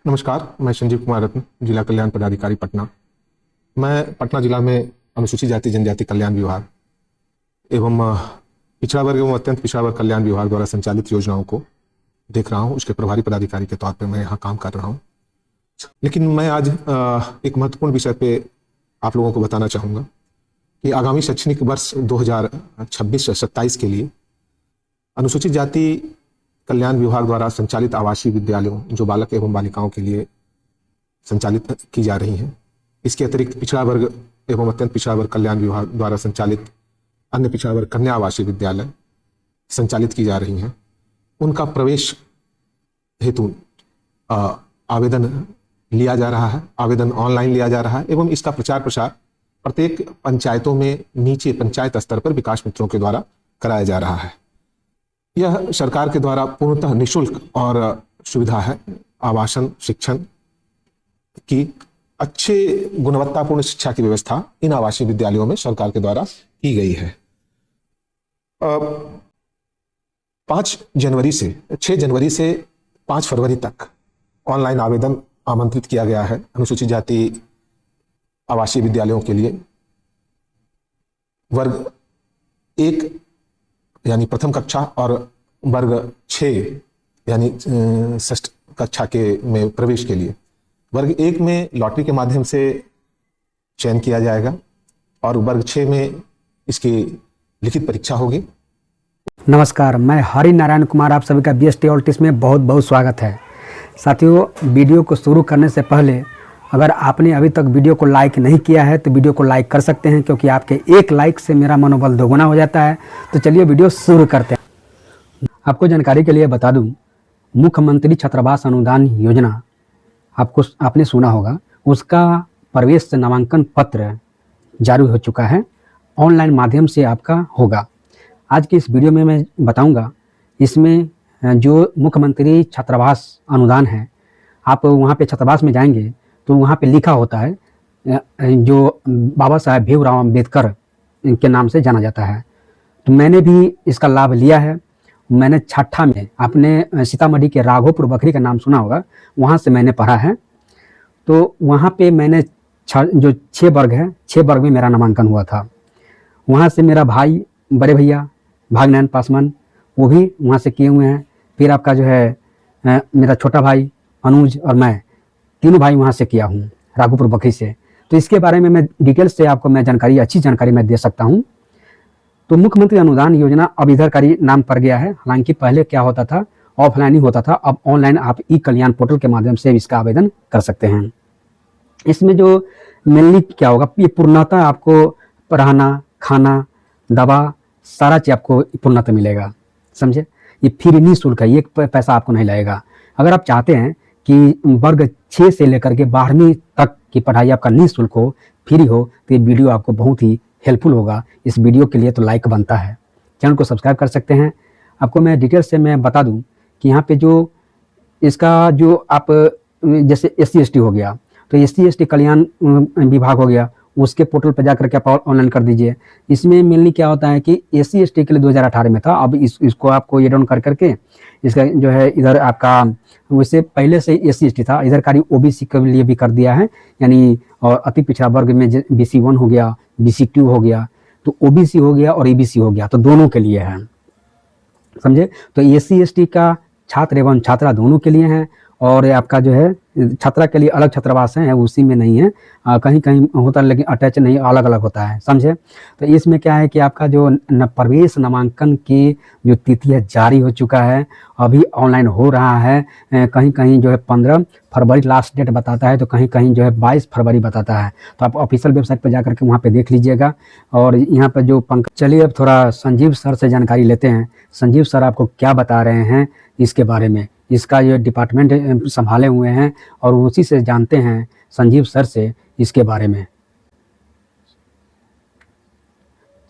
नमस्कार, मैं संजीव कुमार रत्न, जिला कल्याण पदाधिकारी पटना। मैं पटना जिला में अनुसूचित जाति जनजाति कल्याण विभाग एवं पिछड़ा वर्ग एवं अत्यंत पिछड़ा वर्ग कल्याण विभाग द्वारा संचालित योजनाओं को देख रहा हूं। उसके प्रभारी पदाधिकारी के तौर पर मैं यहाँ काम कर रहा हूं। लेकिन मैं आज एक महत्वपूर्ण विषय पे आप लोगों को बताना चाहूँगा कि आगामी शैक्षणिक वर्ष 2026-27 के लिए अनुसूचित जाति कल्याण विभाग द्वारा संचालित आवासीय विद्यालयों जो बालक एवं बालिकाओं के लिए संचालित की जा रही हैं, इसके अतिरिक्त पिछड़ा वर्ग एवं अत्यंत पिछड़ा वर्ग कल्याण विभाग द्वारा संचालित अन्य पिछड़ा वर्ग कन्या आवासीय विद्यालय संचालित की जा रही हैं, उनका प्रवेश हेतु आवेदन लिया जा रहा है। आवेदन ऑनलाइन लिया जा रहा है एवं इसका प्रचार प्रसार प्रत्येक पंचायतों में नीचे पंचायत स्तर पर विकास मित्रों के द्वारा कराया जा रहा है। यह सरकार के द्वारा पूर्णतः निःशुल्क और सुविधा है। आवासन शिक्षण की अच्छे गुणवत्तापूर्ण शिक्षा की व्यवस्था इन आवासीय विद्यालयों में सरकार के द्वारा की गई है। 6 जनवरी से 5 फरवरी तक ऑनलाइन आवेदन आमंत्रित किया गया है अनुसूचित जाति आवासीय विद्यालयों के लिए। वर्ग 1 यानी प्रथम कक्षा और वर्ग 6 यानी षष्ठ कक्षा के में प्रवेश के लिए वर्ग 1 में लॉटरी के माध्यम से चयन किया जाएगा और वर्ग 6 में इसकी लिखित परीक्षा होगी। नमस्कार, मैं हरि नारायण कुमार, आप सभी का BST ऑल्टिस में बहुत बहुत स्वागत है। साथियों, वीडियो को शुरू करने से पहले अगर आपने अभी तक वीडियो को लाइक नहीं किया है तो वीडियो को लाइक कर सकते हैं, क्योंकि आपके एक लाइक से मेरा मनोबल दोगुना हो जाता है। तो चलिए वीडियो शुरू करते हैं। आपको जानकारी के लिए बता दूं, मुख्यमंत्री छात्रावास अनुदान योजना आपने सुना होगा, उसका प्रवेश नामांकन पत्र जारी हो चुका है। ऑनलाइन माध्यम से आपका होगा। आज की इस वीडियो में मैं बताऊँगा इसमें जो मुख्यमंत्री छात्रावास अनुदान है, आप वहाँ पे छात्रावास में जाएंगे तो वहाँ पे लिखा होता है जो बाबा साहेब भीमराव अम्बेडकर के नाम से जाना जाता है। तो मैंने भी इसका लाभ लिया है। मैंने छठा में अपने सीतामढ़ी के राघोपुर बखरी का नाम सुना होगा, वहाँ से मैंने पढ़ा है। तो वहाँ पे मैंने जो 6 वर्ग है, 6 वर्ग में मेरा नामांकन हुआ था। वहाँ से मेरा भाई, बड़े भैया भागनैन पासवान, वो भी वहाँ से किए हुए हैं। फिर आपका जो है मेरा छोटा भाई अनुज और मैं, तीनों भाई वहाँ से किया हूँ, राघोपुर बखरी से। तो इसके बारे में मैं डिटेल से आपको मैं अच्छी जानकारी मैं दे सकता हूँ। तो मुख्यमंत्री अनुदान योजना अब इधर का नाम पड़ गया है। हालांकि पहले क्या होता था, ऑफलाइन ही होता था। अब ऑनलाइन आप ई कल्याण पोर्टल के माध्यम से इसका आवेदन कर सकते हैं। इसमें जो मेनली क्या होगा, ये पूर्णतः आपको रहना, खाना, दवा, सारा चीज आपको पूर्णतः मिलेगा। समझे, ये फ्री निःशुल्क है, एक पैसा आपको नहीं लगेगा। अगर आप चाहते हैं कि वर्ग 6 से लेकर के 12वीं तक की पढ़ाई आपका निःशुल्क हो, फ्री हो, तो ये वीडियो आपको बहुत ही हेल्पफुल होगा। इस वीडियो के लिए तो लाइक बनता है। चैनल को सब्सक्राइब कर सकते हैं। आपको मैं डिटेल से मैं बता दूं कि यहाँ पे जो इसका जो आप जैसे SC ST हो गया, तो SC ST कल्याण विभाग हो गया, उसके पोर्टल पर जाकर के आप ऑनलाइन कर दीजिए। इसमें मेनली क्या होता है कि SC ST के लिए 2018 में था। अब इसको आपको ये डाउन कर करके इसका जो है इधर आपका वैसे पहले से SC ST था, इधर का OBC के लिए भी कर दिया है। यानी और अति पिछड़ा वर्ग में BC1 हो गया, BC2 हो गया, तो OBC हो गया और EBC हो गया, तो दोनों के लिए है। समझे, तो SC ST का छात्र एवं छात्रा दोनों के लिए हैं। और आपका जो है छात्रा के लिए अलग छात्रावास है, उसी में नहीं है, कहीं कहीं होता है लेकिन अटैच नहीं, अलग अलग होता है। समझे, तो इसमें क्या है कि आपका जो प्रवेश नामांकन की जो तिथि है जारी हो चुका है, अभी ऑनलाइन हो रहा है। कहीं कहीं जो है 15 फरवरी लास्ट डेट बताता है, तो कहीं कहीं जो है 22 फरवरी बताता है। तो आप ऑफिशियल वेबसाइट पर जाकर के वहाँ पे देख लीजिएगा। और यहाँ पर जो चलिए अब थोड़ा संजीव सर से जानकारी लेते हैं। संजीव सर आपको क्या बता रहे हैं इसके बारे में, इसका ये डिपार्टमेंट संभाले हुए हैं और उसी से जानते हैं संजीव सर से इसके बारे में।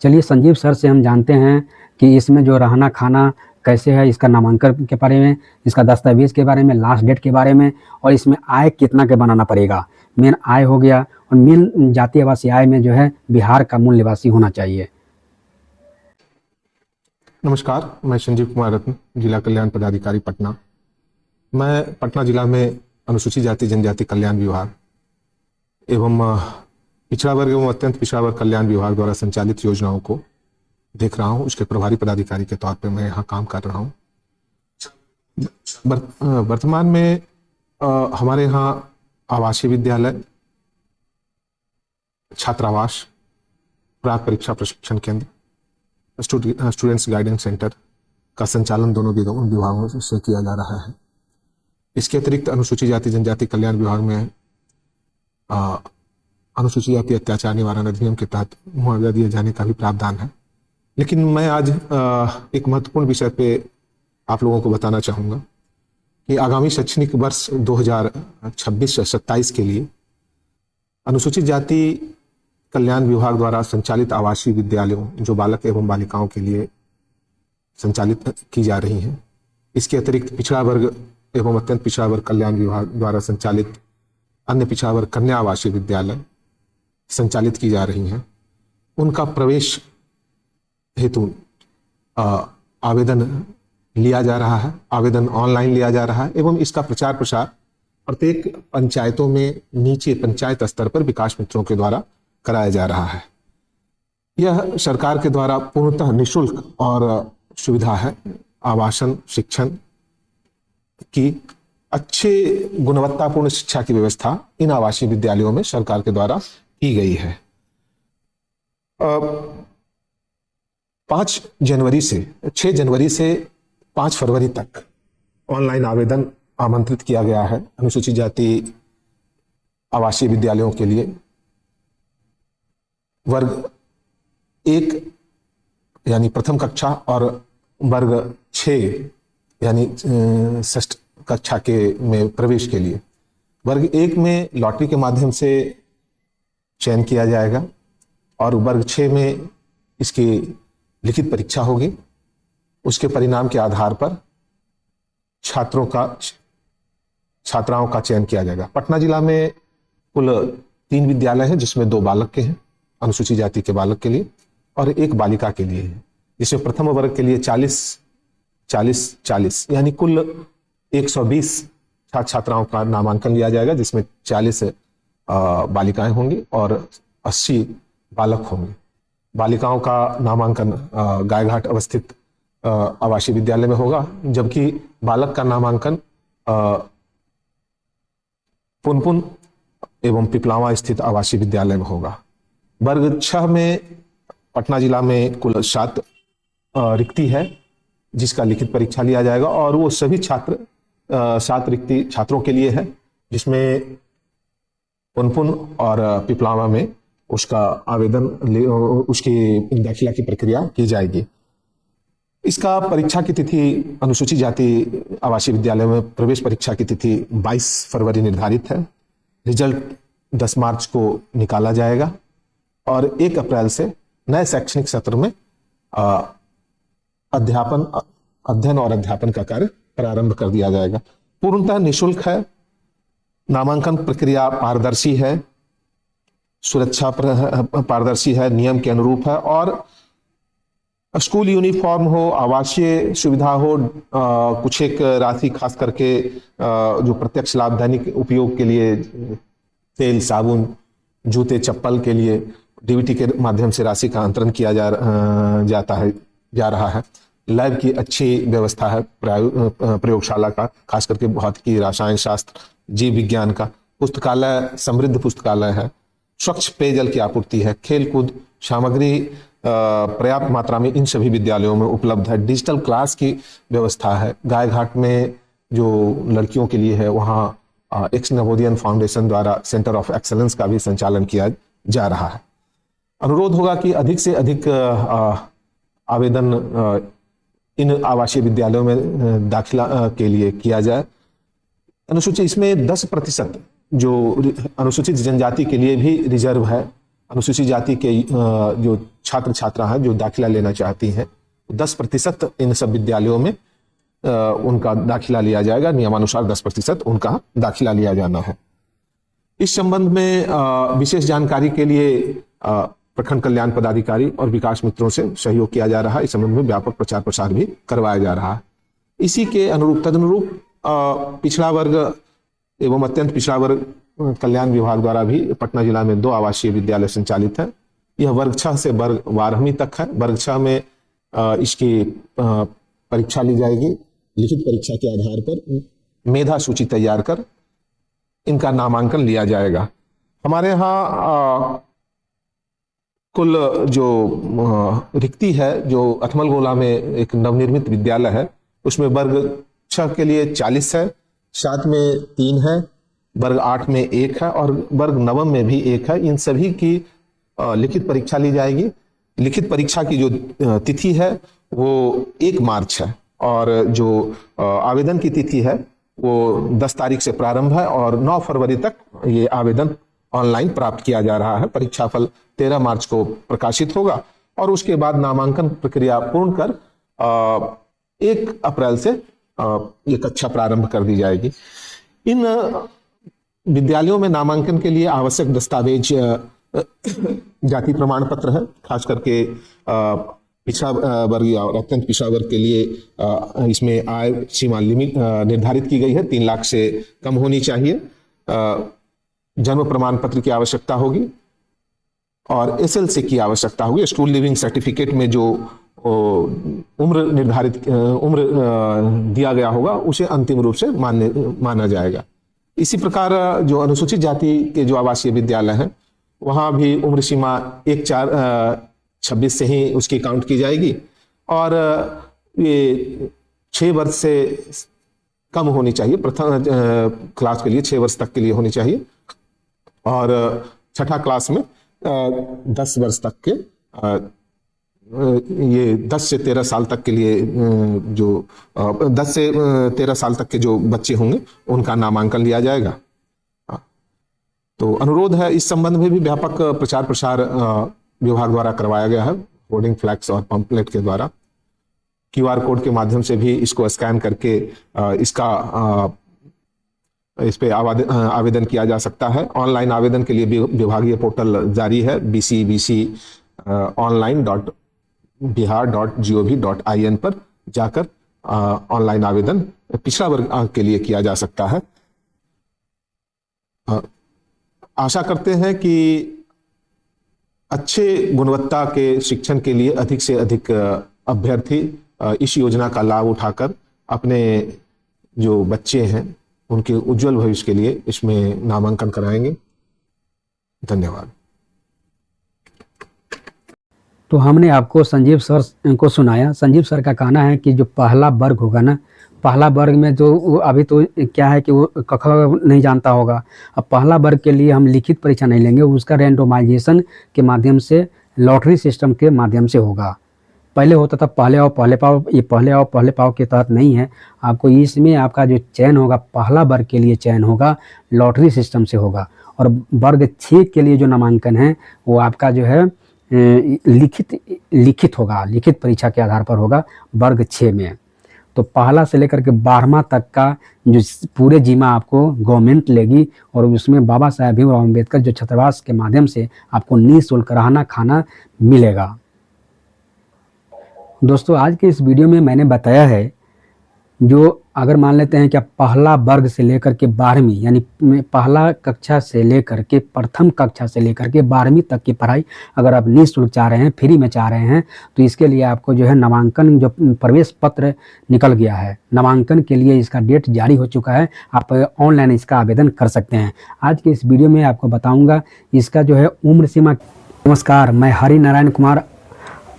चलिए संजीव सर से हम जानते हैं कि इसमें जो रहना खाना कैसे है, इसका नामांकन के बारे में, इसका दस्तावेज के बारे में, लास्ट डेट के बारे में, और इसमें आय कितना के बनाना पड़ेगा। मेन आय हो गया, और मेन जातीय आवासीय आय में जो है बिहार का मूल निवासी होना चाहिए। नमस्कार, मैं संजीव कुमार रत्न, जिला कल्याण पदाधिकारी पटना। मैं पटना जिला में अनुसूचित जाति जनजाति कल्याण विभाग एवं पिछड़ा वर्ग एवं अत्यंत पिछड़ा वर्ग कल्याण विभाग द्वारा संचालित योजनाओं को देख रहा हूं। उसके प्रभारी पदाधिकारी के तौर पे मैं यहाँ काम कर रहा हूं। वर्तमान में हमारे यहाँ आवासीय विद्यालय, छात्रावास, प्राक परीक्षा प्रशिक्षण केंद्र, स्टूडेंट्स गाइडेंस सेंटर का संचालन दोनों विभागों से किया जा रहा है। इसके अतिरिक्त अनुसूचित जाति जनजाति कल्याण विभाग में अनुसूचित जाति अत्याचार निवारण अधिनियम के तहत मुआवजा दिए जाने का भी प्रावधान है। लेकिन मैं आज एक महत्वपूर्ण विषय पे आप लोगों को बताना चाहूँगा कि आगामी शैक्षणिक वर्ष 2026-27 के लिए अनुसूचित जाति कल्याण विभाग द्वारा संचालित आवासीय विद्यालयों जो बालक एवं बालिकाओं के लिए संचालित की जा रही हैं, इसके अतिरिक्त पिछड़ा वर्ग एवं अत्यंत पिछड़ा वर्ग कल्याण विभाग द्वारा संचालित अन्य पिछड़ा वर्ग कन्या आवासीय विद्यालय संचालित की जा रही हैं, उनका प्रवेश हेतु आवेदन लिया जा रहा है। आवेदन ऑनलाइन लिया जा रहा है एवं इसका प्रचार प्रसार प्रत्येक पंचायतों में नीचे पंचायत स्तर पर विकास मित्रों के द्वारा कराया जा रहा है। यह सरकार के द्वारा पूर्णतः निःशुल्क और सुविधा है। आवासन, शिक्षण की अच्छे गुणवत्तापूर्ण शिक्षा की व्यवस्था इन आवासीय विद्यालयों में सरकार के द्वारा की गई है। 6 जनवरी से 5 फरवरी तक ऑनलाइन आवेदन आमंत्रित किया गया है अनुसूचित जाति आवासीय विद्यालयों के लिए। वर्ग 1 यानी प्रथम कक्षा और वर्ग 6 यानी षष्ठ कक्षा के में प्रवेश के लिए वर्ग 1 में लॉटरी के माध्यम से चयन किया जाएगा और वर्ग 6 में इसकी लिखित परीक्षा होगी। उसके परिणाम के आधार पर छात्राओं का चयन किया जाएगा। पटना जिला में कुल 3 विद्यालय हैं जिसमें 2 बालक के हैं, अनुसूचित जाति के बालक के लिए, और 1 बालिका के लिए है, जिसमें प्रथम वर्ग के लिए 40 यानी कुल 120 छात्राओं का नामांकन लिया जाएगा, जिसमें 40 बालिकाएं होंगी और 80 बालक होंगे। बालिकाओं का नामांकन गायघाट अवस्थित आवासीय विद्यालय में होगा, जबकि बालक का नामांकन पुनपुन एवं पिपलावा स्थित आवासीय विद्यालय में होगा। वर्ग 6 में पटना जिला में कुल 7 रिक्ति है जिसका लिखित परीक्षा लिया जाएगा और वो सभी 7 रिक्ति छात्रों के लिए है, जिसमें पुनपुन और पिपलावा में उसका आवेदन उसकी दाखिला की प्रक्रिया की जाएगी। इसका परीक्षा की तिथि अनुसूचित जाति आवासीय विद्यालय में प्रवेश परीक्षा की तिथि 22 फरवरी निर्धारित है। रिजल्ट 10 मार्च को निकाला जाएगा और 1 अप्रैल से नए शैक्षणिक सत्र में अध्ययन और अध्यापन का कार्य प्रारंभ कर दिया जाएगा। पूर्णतः निःशुल्क है, नामांकन प्रक्रिया पारदर्शी है, सुरक्षा पारदर्शी है, नियम के अनुरूप है और स्कूल यूनिफॉर्म हो, आवासीय सुविधा हो, कुछ एक राशि खास करके जो प्रत्यक्ष लाभ दैनिक उपयोग के लिए तेल, साबुन, जूते, चप्पल के लिए डीबीटी के माध्यम से राशि का अंतरण किया जा रहा है। लैब की अच्छी व्यवस्था है, प्रयोगशाला का, खास करके भौतिकी, रसायन शास्त्र, जीव विज्ञान का। पुस्तकालय समृद्ध पुस्तकालय है, स्वच्छ पेयजल की आपूर्ति है, खेल कूद सामग्री पर्याप्त मात्रा में इन सभी विद्यालयों में उपलब्ध है। डिजिटल क्लास की व्यवस्था है। गायघाट में जो लड़कियों के लिए है वहाँ एक्स नवोदयन फाउंडेशन द्वारा सेंटर ऑफ एक्सेलेंस का भी संचालन किया जा रहा है। अनुरोध होगा कि अधिक से अधिक आवेदन इन आवासीय विद्यालयों में दाखिला के लिए किया जाए। अनुसूचित इसमें 10% जो अनुसूचित जनजाति के लिए भी रिजर्व है। अनुसूचित जाति के जो छात्र छात्रा हैं जो दाखिला लेना चाहती हैं, 10% इन सब विद्यालयों में उनका दाखिला लिया जाएगा। नियमानुसार 10% उनका दाखिला लिया जाना है। इस संबंध में विशेष जानकारी के लिए प्रखंड कल्याण पदाधिकारी और विकास मित्रों से सहयोग किया जा रहा है। इस संबंध में व्यापक प्रचार प्रसार भी करवाया जा रहा है। इसी के अनुरूप तदनुरूप पिछड़ा वर्ग एवं अत्यंत पिछड़ा वर्ग कल्याण विभाग द्वारा भी पटना जिला में 2 आवासीय विद्यालय संचालित है। यह वर्ग 6 से वर्ग 12वीं तक है। वर्ग 6 में इसकी परीक्षा ली जाएगी। लिखित परीक्षा के आधार पर मेधा सूची तैयार कर इनका नामांकन लिया जाएगा। हमारे यहाँ कुल जो रिक्ति है, जो अथमलगोला में एक नवनिर्मित विद्यालय है, उसमें वर्ग 6 के लिए 40 है, 7 में 3 है, वर्ग 8 में 1 है और वर्ग 9 में भी 1 है। इन सभी की लिखित परीक्षा ली जाएगी। लिखित परीक्षा की जो तिथि है वो 1 मार्च है और जो आवेदन की तिथि है वो 10 तारीख से प्रारंभ है और 9 फरवरी तक ये आवेदन ऑनलाइन प्राप्त किया जा रहा है। परीक्षा फल 13 मार्च को प्रकाशित होगा और उसके बाद नामांकन प्रक्रिया पूर्ण कर 1 अप्रैल से ये कक्षा प्रारंभ कर दी जाएगी। इन विद्यालयों में नामांकन के लिए आवश्यक दस्तावेज जाति प्रमाण पत्र है। खास करके पिछड़ा वर्ग और अत्यंत पिछड़ा वर्ग के लिए इसमें आय सीमा लिमिट निर्धारित की गई है, 3 लाख से कम होनी चाहिए। जन्म प्रमाण पत्र की आवश्यकता होगी और एसएलसी की आवश्यकता होगी। स्कूल लिविंग सर्टिफिकेट में जो उम्र निर्धारित उम्र दिया गया होगा उसे अंतिम रूप से माना जाएगा। इसी प्रकार जो अनुसूचित जाति के जो आवासीय विद्यालय हैं वहाँ भी उम्र सीमा 1/4/26 से ही उसकी काउंट की जाएगी और ये 6 वर्ष से कम होनी चाहिए। प्रथम क्लास के लिए 6 वर्ष तक के लिए होनी चाहिए और छठा क्लास में 10 वर्ष तक के ये 10 से 13 साल तक के लिए जो 10 से 13 साल तक के जो बच्चे होंगे उनका नामांकन लिया जाएगा। तो अनुरोध है, इस संबंध में भी व्यापक प्रचार प्रसार विभाग द्वारा करवाया गया है, होर्डिंग फ्लैक्स और पंपलेट के द्वारा। QR कोड के माध्यम से भी इसको स्कैन करके इस पे आवेदन किया जा सकता है। ऑनलाइन आवेदन के लिए विभागीय पोर्टल जारी है, bcbc.online.bihar.gov.in पर जाकर ऑनलाइन आवेदन पिछड़ा वर्ग के लिए किया जा सकता है। आशा करते हैं कि अच्छे गुणवत्ता के शिक्षण के लिए अधिक से अधिक अभ्यर्थी इस योजना का लाभ उठाकर अपने जो बच्चे हैं उनके उज्जवल भविष्य के लिए इसमें नामांकन कराएंगे। धन्यवाद। तो हमने आपको संजीव सर को सुनाया। संजीव सर का कहना है कि जो पहला वर्ग होगा ना, पहला वर्ग में जो अभी तो क्या है कि वो क ख नहीं जानता होगा। अब पहला वर्ग के लिए हम लिखित परीक्षा नहीं लेंगे, उसका रैंडमाइजेशन के माध्यम से, लॉटरी सिस्टम के माध्यम से होगा। पहले होता था पहले आओ पहले पाओ, ये पहले आओ पहले पाओ के तहत नहीं है। आपको इसमें आपका जो चयन होगा, पहला वर्ग के लिए चयन होगा लॉटरी सिस्टम से होगा और वर्ग 6 के लिए जो नामांकन है वो आपका जो है लिखित होगा, लिखित परीक्षा के आधार पर होगा वर्ग 6 में। तो पहला से लेकर के 12वां तक का जो पूरे जिम्मा आपको गवर्नमेंट लेगी और उसमें बाबा साहेब भीमराव अम्बेडकर जो छात्रावास के माध्यम से आपको निःशुल्क रहना खाना मिलेगा। दोस्तों, आज के इस वीडियो में मैंने बताया है जो अगर मान लेते हैं कि आप पहला वर्ग से लेकर के 12वीं यानी पहला कक्षा से लेकर के प्रथम कक्षा से लेकर के 12वीं तक की पढ़ाई अगर आप निःशुल्क चाह रहे हैं, फ्री में चाह रहे हैं, तो इसके लिए आपको जो है नामांकन जो प्रवेश पत्र निकल गया है, नामांकन के लिए इसका डेट जारी हो चुका है। आप ऑनलाइन इसका आवेदन कर सकते हैं। आज के इस वीडियो में आपको बताऊँगा इसका जो है उम्र सीमा। नमस्कार, मैं हरि नारायण कुमार।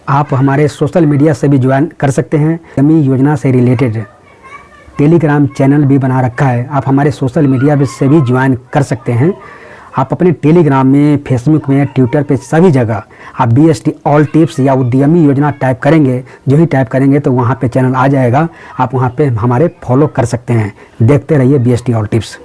आप हमारे सोशल मीडिया से भी ज्वाइन कर सकते हैं। उद्यमी योजना से रिलेटेड टेलीग्राम चैनल भी बना रखा है, आप हमारे सोशल मीडिया से भी ज्वाइन कर सकते हैं। आप अपने टेलीग्राम में, फेसबुक में, ट्विटर पे सभी जगह आप BST ऑल टिप्स या उद्यमी योजना टाइप करेंगे, जो ही टाइप करेंगे तो वहाँ पे चैनल आ जाएगा। आप वहाँ पे हमारे फॉलो कर सकते हैं। देखते रहिए BST ऑल टिप्स।